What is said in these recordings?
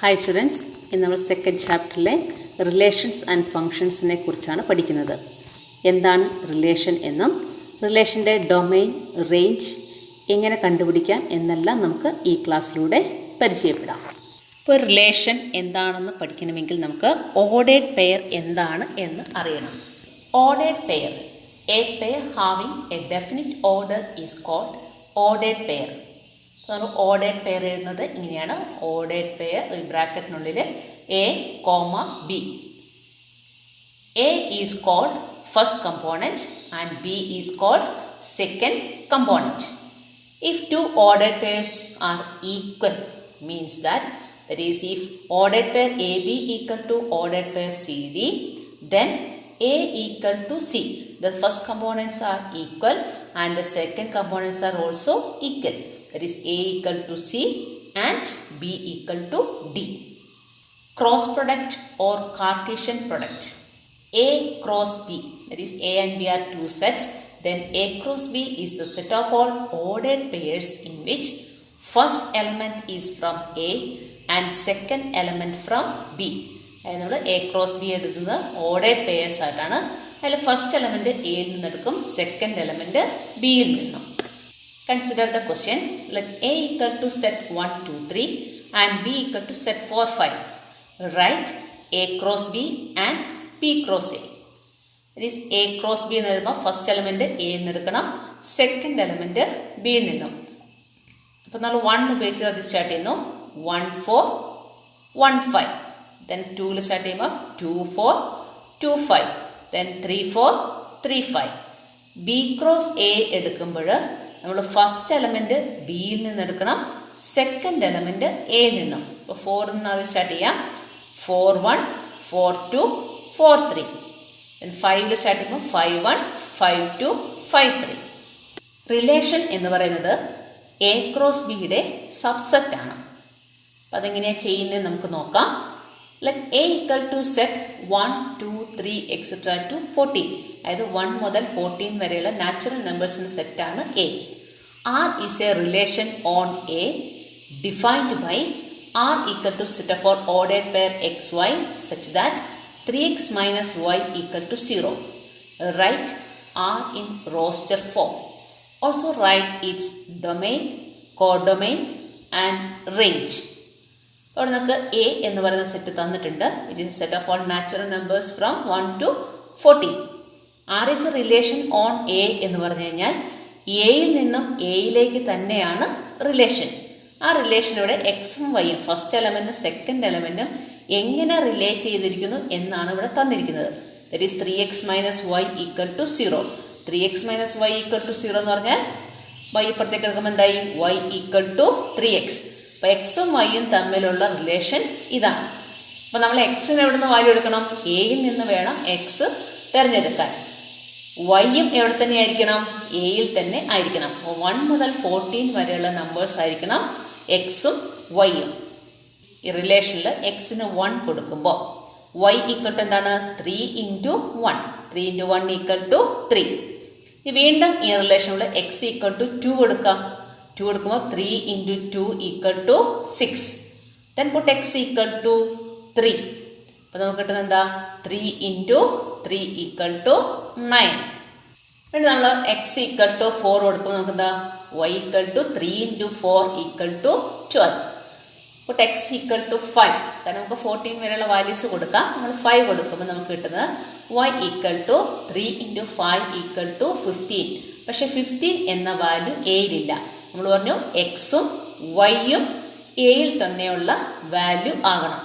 Hi students, ഇന്ന് നമ്മൾ second ചാപ്റ്ററിലെ relations and ഫങ്ഷൻസിനെ കുറിച്ചാണ് പഠിക്കുന്നത്. എന്താണ് റിലേഷൻ എന്നും റിലേഷൻ്റെ ഡൊമെയിൻ, റേഞ്ച് എങ്ങനെ കണ്ടുപിടിക്കാം എന്നെല്ലാം നമുക്ക് ഈ ക്ലാസ്സിലൂടെ പരിചയപ്പെടാം. ഇപ്പോൾ റിലേഷൻ എന്താണെന്ന് പഠിക്കണമെങ്കിൽ നമുക്ക് ഓർഡേർഡ് പെയർ എന്താണ് എന്ന് അറിയണം. Ordered pair, a pair having a definite order is called ordered pair. നമ്മൾ ഓർഡേർഡ് പെയർ എഴുതുന്നത് ഇങ്ങനെയാണ്. ഓർഡേർഡ് പെയർ ബ്രാക്കറ്റിനുള്ളിൽ A comma B. A is called first component and B is called second component. If two ordered pairs are equal, means that is if ordered pair AB equal to ordered pair CD, then A equal to C. The first components are equal and the second components are also equal. That is A equal to C and B equal to D. Cross product or Cartesian product. A cross B, that is A and B are two sets. Then A cross B is the set of all ordered pairs in which first element is from A and second element from B. അതായത് നമ്മൾ A cross B എടുക്കുന്നത് ordered pairs ആയിട്ടാണ്. അതിൽ first element എയിൽ നിന്നെടുക്കും, second element ബിയിൽ നിന്നും. Consider the question. Let A equal to set 1, 2, 3 and B equal to set 4, 5. Write A cross B and B cross A. That is A cross B എന്ന് പറയുമ്പോൾ first element എയിൽ നിന്ന് എടുക്കണം, second element ബിയിൽ നിന്നും. അപ്പോൾ നമ്മൾ 1 ഉപയോഗിച്ച് അത് സ്റ്റാർട്ട് ചെയ്യുന്നു. 1, 4, 1, 5. ദെൻ 2ൽ സ്റ്റാർട്ട് ചെയ്യുമ്പോൾ 2, 4, 2, 5. ദെൻ 3, 4, 3, 5. ബി ക്രോസ് എ എടുക്കുമ്പോൾ നമ്മൾ ഫസ്റ്റ് എലമെൻറ്റ് ബിയിൽ നിന്ന് എടുക്കണം, സെക്കൻഡ് എലമെൻറ്റ് എയിൽ നിന്നും. ഇപ്പോൾ 4 നിന്ന് അത് സ്റ്റാർട്ട് ചെയ്യാം. 4, 1, 4, 2, 4, 3. 5ൽ സ്റ്റാർട്ട് ചെയ്യുമ്പോൾ 5, 1, 5, 2, 5, 3. റിലേഷൻ എന്ന് പറയുന്നത് എ ക്രോസ് ബിയുടെ സബ്സെറ്റ് ആണ്. അപ്പം അതെങ്ങനെയാണ് ചെയ്യുന്നത് നമുക്ക് നോക്കാം. Let A equal to set 1, 2, 3 etcetera to 14. അതായത് 1 മുതൽ 14 വരെയുള്ള നാച്ചുറൽ നമ്പേഴ്സിൻ്റെ സെറ്റാണ് എ. R is a relation on A defined by R equal to set of all ordered pair X Y such that 3x minus y equal to 0. Write R in roster form. Also write its domain, codomain and range. അവിടെ നമുക്ക് A എന്ന് പറയുന്ന set തന്നിട്ടുണ്ട്. It is set of all natural numbers from 1 to 14. R is a relation on A എന്ന് പറഞ്ഞു കഴിഞ്ഞാൽ എയിൽ നിന്നും എയിലേക്ക് തന്നെയാണ് റിലേഷൻ. ആ റിലേഷനിലൂടെ എക്സും വൈയും ഫസ്റ്റ് എലമെൻറ്റും സെക്കൻഡ് എലമെൻറ്റും എങ്ങനെ റിലേറ്റ് ചെയ്തിരിക്കുന്നു എന്നാണ് ഇവിടെ തന്നിരിക്കുന്നത്. That is 3x minus y equal to 0. 3x minus y equal to 0 എന്ന് പറഞ്ഞാൽ വൈ ഇപ്പുറത്തേക്ക് എടുക്കുമ്പോൾ എന്തായി? y equal to 3x. അപ്പോൾ എക്സും വൈയും തമ്മിലുള്ള റിലേഷൻ ഇതാണ്. അപ്പോൾ നമ്മൾ എക്സിന് എവിടെ നിന്ന് വാല്യൂ എടുക്കണം? എയിൽ നിന്ന് വേണം എക്സ് തിരഞ്ഞെടുക്കാൻ. വൈയും എവിടെ തന്നെ ആയിരിക്കണം? എയിൽ തന്നെ ആയിരിക്കണം. 1 മുതൽ 14 വരെയുള്ള നമ്പേഴ്സ് ആയിരിക്കണം എക്സും വൈയും. ഈ റിലേഷനിൽ എക്സിന് 1 കൊടുക്കുമ്പോൾ y ഈക്വൽ ടു എന്താണ്? 3 ഇൻറ്റു 1. 3 into 1 equal to 3. വീണ്ടും ഈ റിലേഷനിൽ എക്സ് ഈക്വൽ ടു 2 കൊടുക്കാം. 2 കൊടുക്കുമ്പോൾ 3 into 2 equal to 6. Then put x equal to 3. അപ്പോൾ നമുക്ക് കിട്ടുന്നത് എന്താ? 3 ഇൻറ്റു 3 ഈക്വൽ ടു 9. എന്നിട്ട് നമ്മൾ എക്സ് ഈക്വൽ ടു 4 കൊടുക്കുമ്പോൾ നമുക്ക് എന്താ? y equal to 3 into 4 equal to 12. Put x equal to 5. കാരണം നമുക്ക് 14 വരെയുള്ള വാല്യൂസ് കൊടുക്കാം. നമ്മൾ 5 കൊടുക്കുമ്പോൾ നമുക്ക് കിട്ടുന്നത് y equal to 3 into 5 equal to 15. പക്ഷേ 15 എന്ന വാല്യൂ എയിലില്ല. നമ്മൾ പറഞ്ഞു എക്സും വൈയും എയിൽ തന്നെയുള്ള വാല്യൂ ആകണം.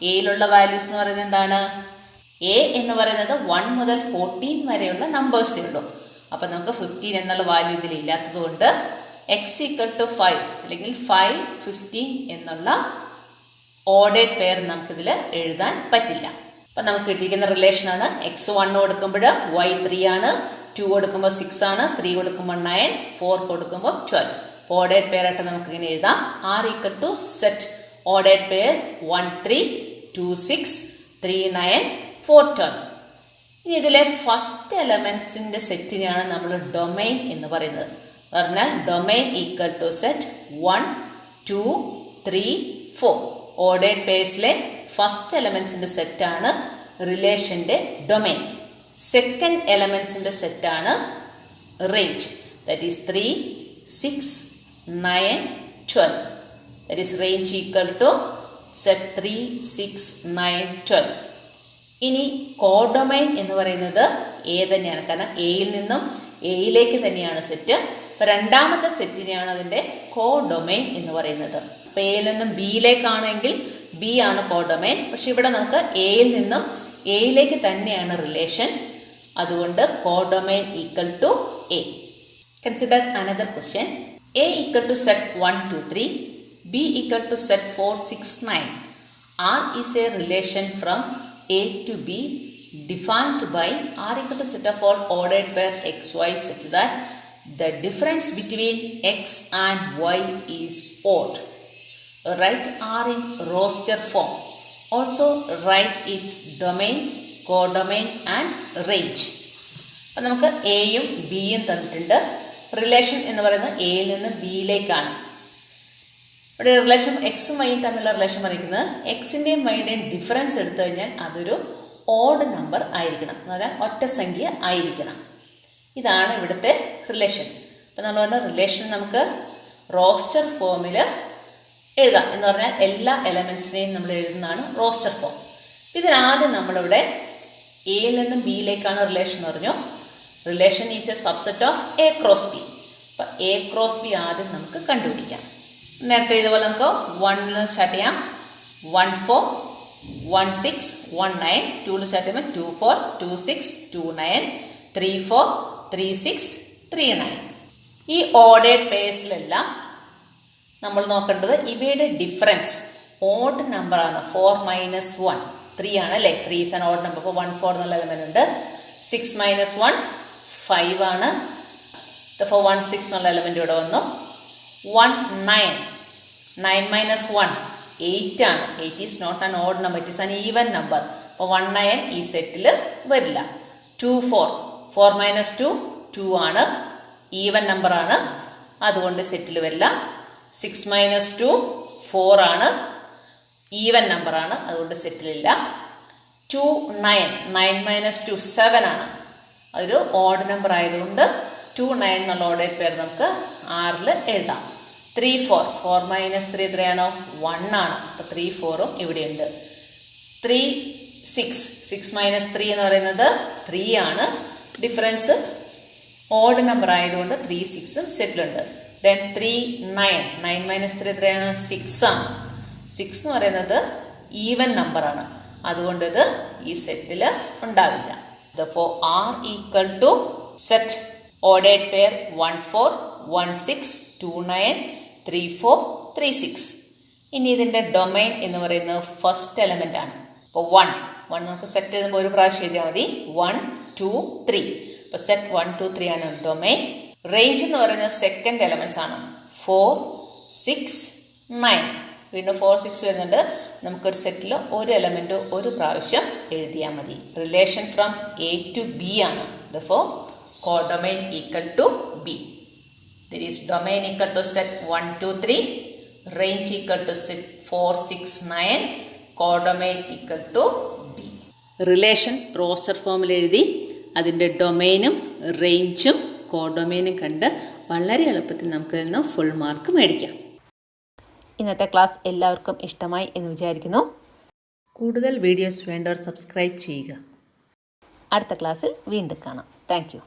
എയിലുള്ള വാല്യൂസ് എന്ന് പറയുന്നത് എന്താണ്? എ എന്ന് പറയുന്നത് 1 മുതൽ 14 വരെയുള്ള നമ്പേഴ്സേ ഉള്ളൂ. അപ്പം നമുക്ക് 15 എന്നുള്ള വാല്യൂ ഇതിൽ ഇല്ലാത്തത് കൊണ്ട് എക്സ് ഈക്വൽ ടു 5 അല്ലെങ്കിൽ 5, 15 എന്നുള്ള ഓർഡേർഡ് പെയർ നമുക്കിതിൽ എഴുതാൻ പറ്റില്ല. അപ്പം നമുക്ക് കിട്ടിയിരിക്കുന്ന റിലേഷനാണ് എക്സ് 1 കൊടുക്കുമ്പോൾ y 3 ആണ്, 2 കൊടുക്കുമ്പോൾ 6 ആണ്, 3 കൊടുക്കുമ്പോൾ 9, 4 കൊടുക്കുമ്പോൾ 12. ഓർഡേർഡ് പെയർ ആയിട്ട് നമുക്ക് ഇങ്ങനെ എഴുതാം. R equal to set ordered pair 1, 3, 2, 6, 3, 9, 4, 12. ഇനി ഇതിലെ ഫസ്റ്റ് എലമെൻസിൻ്റെ സെറ്റിനെയാണ് നമ്മൾ ഡൊമൈൻ എന്ന് പറയുന്നത്. പറഞ്ഞാൽ domain equal to set 1, 2, 3, 4. Ordered പേഴ്സിലെ ഫസ്റ്റ് എലമെന്റ്സിന്റെ സെറ്റാണ് റിലേഷന്റെ ഡൊമൈൻ. സെക്കൻഡ് എലമെന്റ്സിന്റെ സെറ്റാണ് range. That is 3, 6, 9, 12. That is range equal to set 3, 6, 9, 12. ഇനി കോഡൊമൈൻ എന്ന് പറയുന്നത് എ തന്നെയാണ്. കാരണം എയിൽ നിന്നും എയിലേക്ക് തന്നെയാണ് സെറ്റ്. അപ്പൊ രണ്ടാമത്തെ സെറ്റിനെയാണ് അതിന്റെ കോഡൊമൈൻ എന്ന് പറയുന്നത്. അപ്പൊ എയിൽ നിന്നും ബിയിലേക്കാണെങ്കിൽ ബി ആണ് കോഡൊമൈൻ. പക്ഷെ ഇവിടെ നമുക്ക് എയിൽ നിന്നും എയിലേക്ക് തന്നെയാണ് റിലേഷൻ. അതുകൊണ്ട് codomain equal to A. Consider another question. A equal to set 1, 2, 3, B equal to set 4, 6, 9. R is a relation from A to B defined by R equal to set of all ordered pair XY such that the difference between X and Y is odd. Write R in roster form. Also write its domain, codomain and range. അപ്പോൾ നമുക്ക് എയും ബിയും തന്നിട്ടുണ്ട്. Relation എന്ന് പറയുന്നത് എയിൽ നിന്ന് ബിയിലേക്കാണ്. ഇവിടെ റിലേഷൻ എക്സും വൈയും തമ്മിലുള്ള റിലേഷൻ പറയുന്നത് എക്സിൻ്റെയും വൈയുടെയും ഡിഫറൻസ് എടുത്തു കഴിഞ്ഞാൽ അതൊരു ഓഡ് നമ്പർ ആയിരിക്കണം, എന്ന് പറഞ്ഞാൽ ഒറ്റ സംഖ്യ ആയിരിക്കണം. ഇതാണ് ഇവിടുത്തെ റിലേഷൻ. അപ്പം നമ്മൾ പറഞ്ഞ റിലേഷൻ നമുക്ക് റോസ്റ്റർ ഫോമിൽ എഴുതാം. എന്ന് പറഞ്ഞാൽ എല്ലാ എലമെൻസിനെയും നമ്മൾ എഴുതുന്നതാണ് റോസ്റ്റർ ഫോം. ഇതിനാദ്യം നമ്മളിവിടെ എയിൽ നിന്നും ബിയിലേക്കാണ് റിലേഷൻ എന്ന് പറഞ്ഞു. Relation is A subset of A cross B. അപ്പം എ ക്രോസ് ബി ആദ്യം നമുക്ക് കണ്ടുപിടിക്കാം. നേരത്തെ ഇതുപോലെ നമുക്ക് 1 സ്റ്റാർട്ട് ചെയ്യാം. 1, 4, 1, 6, 1, 9. 2 സ്റ്റാർട്ട് ചെയ്യുമ്പോൾ 2, 4, 2, 6, 2, 9, 3, 4, 3, 6, 3, 9. ഈ ഓർഡേഡ് പേഴ്സിലെല്ലാം നമ്മൾ നോക്കേണ്ടത് ഇവയുടെ ഡിഫറൻസ് ഓഡ് നമ്പർ ആണ്. 4 - 1 3 ആണ് അല്ലേ. 3 ഈസ് ആൻ ഓഡ് നമ്പർ. അപ്പോൾ 1, 4 എന്നുള്ള എലമെന്റ് ഉണ്ട്. 6 - 1 5 ആണ്. 1, 6 എന്നുള്ള എലമെന്റ് ഇവിടെ വന്നു. 1, 9. 9 - 1 8 ആണ്. 8 is not an odd number, it is an even number. അപ്പോൾ 1, 9 ഈ സെറ്റിൽ വരില്ല. 2, 4. 4 - 2 2 ആണ്, ഈവൻ നമ്പർ ആണ്, അതുകൊണ്ട് സെറ്റിൽ വരില്ല. 6 - 2 4 ആണ്, ഈവൻ നമ്പർ ആണ്, അതുകൊണ്ട് സെറ്റിലില്ല. 2, 9. 9 - 2 7 ആണ്, അതൊരു ഓഡ് നമ്പർ ആയതുകൊണ്ട് 2, 9 എന്നുള്ള ഓർഡേഡ് പേര് നമുക്ക് 6ൽ എഴുതാം. 3, 4. 4 - 3 എത്രയാണോ? 1 ആണ്. അപ്പോൾ 3, 4ഉം ഇവിടെയുണ്ട്. 3, 6. 6 - 3 എന്ന് പറയുന്നത് 3 ആണ്. ഡിഫറൻസ് ഓഡ് നമ്പർ ആയതുകൊണ്ട് 3, 6ഉം സെറ്റിലുണ്ട്. ദെൻ 3, 9. 9 - 3 എത്രയാണ്? 6 ആണ്. 6 എന്ന് പറയുന്നത് ഈവൻ നമ്പർ ആണ്, അതുകൊണ്ട് ഇത് ഈ സെറ്റിൽ ഉണ്ടാവില്ല. Therefore R equal to set ordered pair 1, 4, 1, 6, 2, 9, 3, 4, 3, 6. ഇനി ഇതിൻ്റെ ഡൊമൈൻ എന്ന് പറയുന്നത് ഫസ്റ്റ് എലമെന്റ് ആണ്. അപ്പോൾ 1 നമുക്ക് സെറ്റ് എഴുതുമ്പോൾ ഒരു പ്രാവശ്യം എഴുതിയാൽ മതി. 1, 2, 3. അപ്പോൾ സെറ്റ് 1, 2, 3 ആണ് ഡൊമൈൻ. റേഞ്ച് എന്ന് പറയുന്നത് സെക്കൻഡ് എലമെന്റ്സ് ആണ്. 4, 6, 9. വീണ്ടും 4, 6 വരുന്നുണ്ട്. നമുക്കൊരു സെറ്റിൽ ഒരു എലമെന്റ് ഒരു പ്രാവശ്യം എഴുതിയാൽ മതി. Relation from A to B ആണ്. Therefore codomain equal to B. There is domain equal to set 1, 2, 3. Range equal to set 4, 6, 9. Codomain equal to B. Relation roster ഫോമിൽ എഴുതി അതിൻ്റെ ഡൊമൈനും റേഞ്ചും കോഡൊമൈനും കണ്ട് വളരെ എളുപ്പത്തിൽ നമുക്ക് നിന്ന് ഫുൾ മാർക്ക് മേടിക്കാം. ഇന്നത്തെ ക്ലാസ് എല്ലാവർക്കും ഇഷ്ടമായി എന്ന് വിചാരിക്കുന്നു. കൂടുതൽ വീഡിയോസ് വേണ്ടവർ സബ്സ്ക്രൈബ് ചെയ്യുക. അടുത്ത ക്ലാസ്സിൽ വീണ്ടും കാണാം. Thank you.